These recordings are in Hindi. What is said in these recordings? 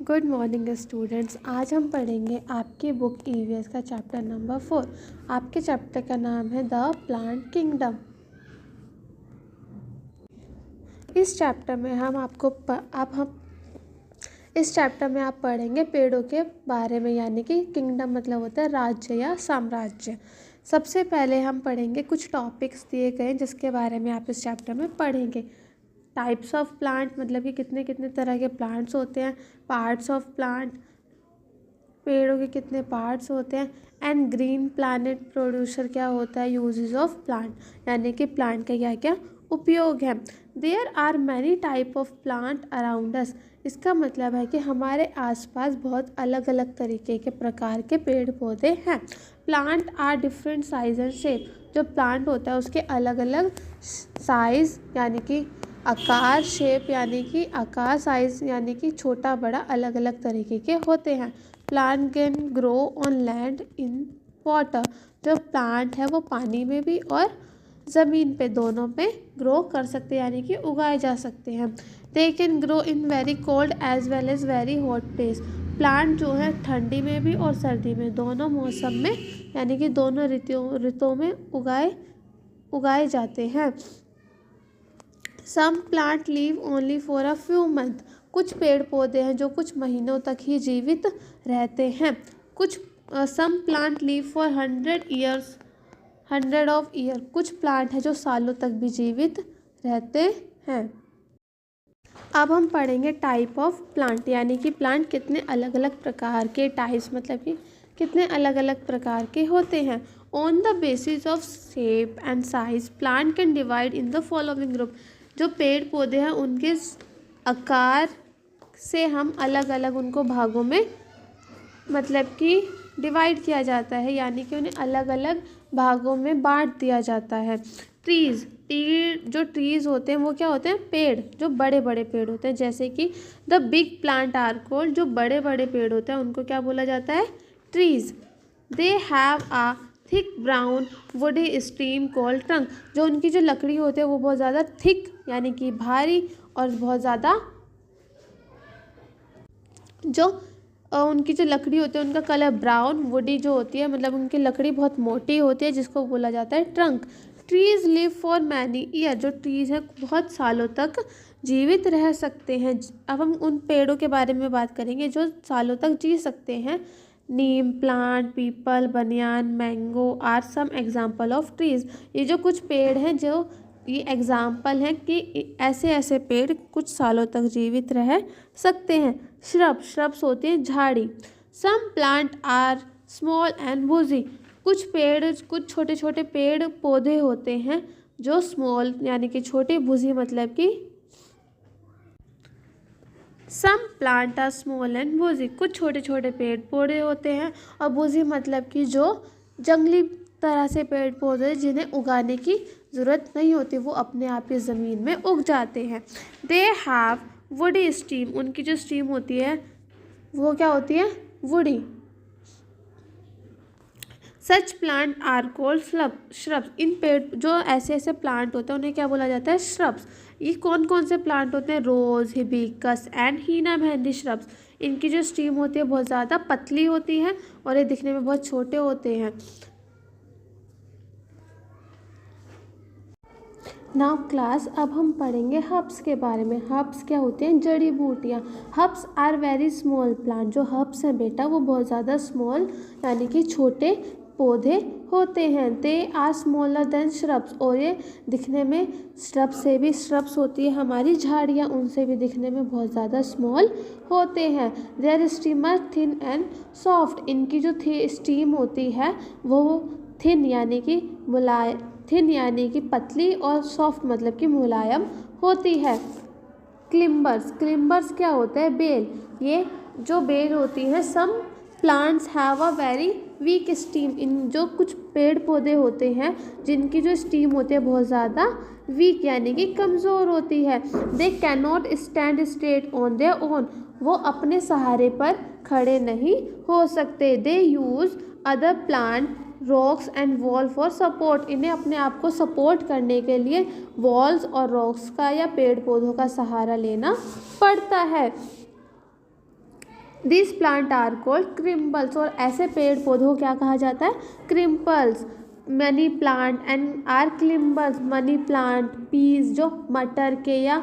Good morning students. आज हम पढ़ेंगे आपकी बुक ईवीएस का चैप्टर नंबर 4। आपके चैप्टर का नाम है द प्लांट किंगडम। इस चैप्टर में आप पढ़ेंगे पेड़ों के बारे में, यानी कि किंगडम मतलब होता है राज्य या साम्राज्य। सबसे पहले हम पढ़ेंगे कुछ टॉपिक्स दिए गए हैं जिसके बारे में आप इस चैप्टर में पढ़ेंगे। टाइप्स ऑफ प्लांट मतलब कि कितने कितने तरह के प्लांट्स होते हैं, पार्ट्स ऑफ प्लांट पेड़ों के कितने पार्ट्स होते हैं, एंड ग्रीन प्लानेट प्रोड्यूसर क्या होता है, यूजेस ऑफ प्लांट यानी कि प्लांट का क्या क्या उपयोग है। There are many type of plant around us, इसका मतलब है कि हमारे आसपास बहुत अलग अलग तरीके के प्रकार के पेड़ पौधे हैं। Plant are different size and shape, जो प्लांट होता है उसके अलग अलग साइज़ यानी कि आकार, शेप यानी कि आकार, साइज यानी कि छोटा बड़ा अलग अलग तरीके के होते हैं। Plant can grow on land in water, जो प्लांट है वो पानी में भी और ज़मीन पे दोनों पे ग्रो कर सकते हैं यानी कि उगाए जा सकते हैं। They can grow in very cold as well as very hot place, plant जो है ठंडी में भी और सर्दी में दोनों मौसम में यानी कि दोनों ऋतुओं में उगाए जाते हैं। Some plant live only for a few month, कुछ पेड़ पौधे हैं जो कुछ महीनों तक ही जीवित रहते हैं। Some plant live for 100 of year, कुछ प्लांट है जो सालों तक भी जीवित रहते हैं। अब हम पढ़ेंगे टाइप ऑफ प्लांट, यानी कि प्लांट कितने अलग अलग प्रकार के, टाइप्स मतलब कि कितने अलग अलग प्रकार के होते हैं। On the basis of shape and size plant can divide in the following group, जो पेड़ पौधे हैं उनके आकार से हम अलग अलग उनको भागों में मतलब कि डिवाइड किया जाता है, यानी कि उन्हें अलग अलग भागों में बांट दिया जाता है। जो ट्रीज़ होते हैं वो क्या होते हैं, पेड़ जो बड़े बड़े पेड़ होते हैं, जैसे कि the big plant are called, जो बड़े बड़े पेड़ होते हैं उनको क्या बोला जाता है, trees. They have a thick brown woody stem called trunk, जो उनकी जो लकड़ी होती है वो बहुत ज़्यादा थिक यानी कि भारी और बहुत ज़्यादा उनकी जो लकड़ी होती है उनका कलर ब्राउन, वुडी जो होती है मतलब उनकी लकड़ी बहुत मोटी होती है जिसको बोला जाता है trunk. Trees live for many year, जो ट्रीज़ हैं बहुत सालों तक जीवित रह सकते हैं। अब हम उन पेड़ों के बारे में बात करेंगे जो सालों तक जी सकते हैं। Neem plant, peepal, banyan, mango are some example of trees, ये जो कुछ पेड़ हैं जो ये एग्जाम्पल हैं कि ऐसे ऐसे पेड़ कुछ सालों तक जीवित रह सकते हैं। श्रब्स होती हैं झाड़ी। Some plant are small and woody, कुछ छोटे छोटे पेड़ पौधे होते हैं जो स्मॉल यानी कि छोटे, वुजी मतलब कि some plant are small and woody, कुछ छोटे छोटे पेड़ पौधे होते हैं, और वुजी मतलब कि जो जंगली तरह से पेड़ पौधे जिन्हें उगाने की ज़रूरत नहीं होती, वो अपने आप ही ज़मीन में उग जाते हैं। दे हैव वुडी स्टीम, उनकी जो स्टीम होती है वो क्या होती है, woody. Such plant are called shrubs, इन पेड़ जो ऐसे ऐसे प्लांट होते हैं उन्हें क्या बोला जाता है, श्रब्स। ये कौन कौन से प्लांट होते हैं, रोज, हिबिस्कस एंड हीना मेहंदी श्रब्स। इनकी जो स्टीम होती है बहुत ज़्यादा पतली होती है और ये दिखने में बहुत छोटे होते हैं। नाउ क्लास, अब हम पढ़ेंगे हर्ब्स के बारे में। हर्ब्स क्या होते हैं, जड़ी बूटियाँ। Herbs are very small plant, जो हर्ब्स हैं बेटा वो बहुत ज़्यादा स्मॉल यानी कि छोटे पौधे होते हैं। They are smaller than shrubs, और ये दिखने में श्रब्स से भी, श्रब्स होती है हमारी झाड़ियाँ, उनसे भी दिखने में बहुत ज़्यादा स्मॉल होते हैं। Their stemmer thin and soft, इनकी जो स्टीम होती है वो थिन यानी कि पतली और सॉफ्ट मतलब कि मुलायम होती है। क्लिम्बर्स क्या होता है, बेल। ये जो बेल होती है, some plants have a very weak stem, इन जो कुछ पेड़ पौधे होते हैं जिनकी जो स्टीम होती है बहुत ज़्यादा वीक यानी कि कमज़ोर होती है। They can not stand straight on their own, वो अपने सहारे पर खड़े नहीं हो सकते। They use other plant, rocks and wall for support, इन्हें अपने आप को सपोर्ट करने के लिए वॉल्स और रॉक्स का या पेड़ पौधों का सहारा लेना पड़ता है। This plant are called climbers, और ऐसे पेड़ पौधों को क्या कहा जाता है? Climbers. Money plant and are climbers, money plant, peas जो मटर के या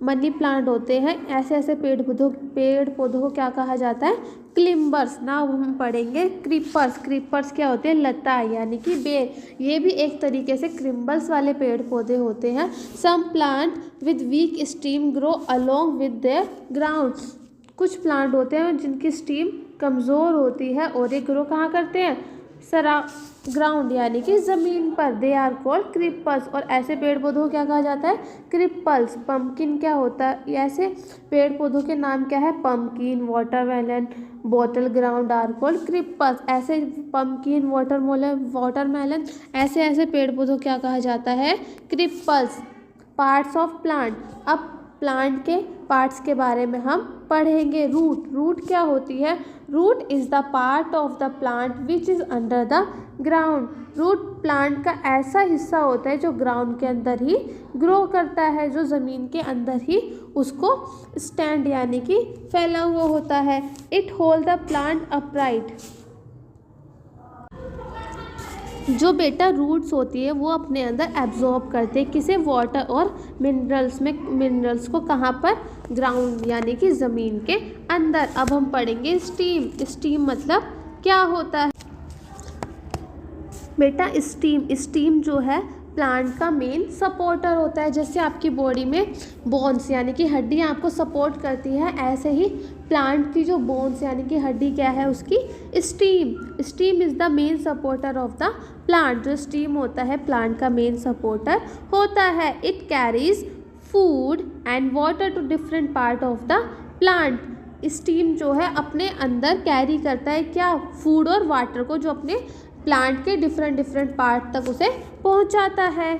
मनी प्लांट होते हैं, ऐसे ऐसे पेड़ पौधों को क्या कहा जाता है? क्लिम्बर्स। ना हम पढ़ेंगे क्रीपर्स। क्रीपर्स क्या होते हैं? लता यानी कि बेर। ये भी एक तरीके से क्रिम्बल्स वाले पेड़ पौधे होते हैं। Some plant with weak stem grow along with their ground, कुछ प्लांट होते हैं जिनकी स्टीम कमज़ोर होती है और ये ग्रो कहाँ करते हैं? ग्राउंड यानी कि ज़मीन पर। दे आर कॉल्ड क्रिपर्स, और ऐसे पेड़ पौधों को क्या कहा जाता है? क्रिपल्स। पंपकिन क्या होता है? ऐसे पेड़ पौधों के नाम क्या है? Pumpkin, watermelon, bottle ground are called creepers. ऐसे पंपकिन, वाटरमेलन ऐसे ऐसे पेड़ पौधों को क्या कहा जाता है? क्रिपल्स। पार्ट्स ऑफ प्लांट, अब प्लांट के पार्ट्स के बारे में हम पढ़ेंगे। रूट, रूट क्या होती है? Root is the part of the plant which is under the ground. Root plant का ऐसा हिस्सा होता है जो ग्राउंड के अंदर ही ग्रो करता है, जो ज़मीन के अंदर ही उसको स्टैंड यानी कि फैला हुआ होता है। It hold the plant upright, जो बेटा रूट्स होती है वो अपने अंदर एब्जॉर्ब करते हैं किसे? वाटर और मिनरल्स को कहाँ पर? ग्राउंड यानी कि ज़मीन के अंदर। अब हम पढ़ेंगे स्टीम। स्टीम मतलब क्या होता है बेटा? स्टीम जो है प्लांट का मेन सपोर्टर होता है। जैसे आपकी बॉडी में बोन्स यानी कि हड्डियाँ आपको सपोर्ट करती है, ऐसे ही प्लांट की जो बोन्स यानी कि हड्डी क्या है? उसकी stem. Stem is the main supporter of the plant. जो स्टीम होता है प्लांट का मेन सपोर्टर होता है। It carries food and water to different part of the plant. Stem जो है अपने अंदर कैरी करता है क्या? फूड और वाटर को, जो अपने प्लांट के डिफरेंट पार्ट तक उसे पहुंचाता है।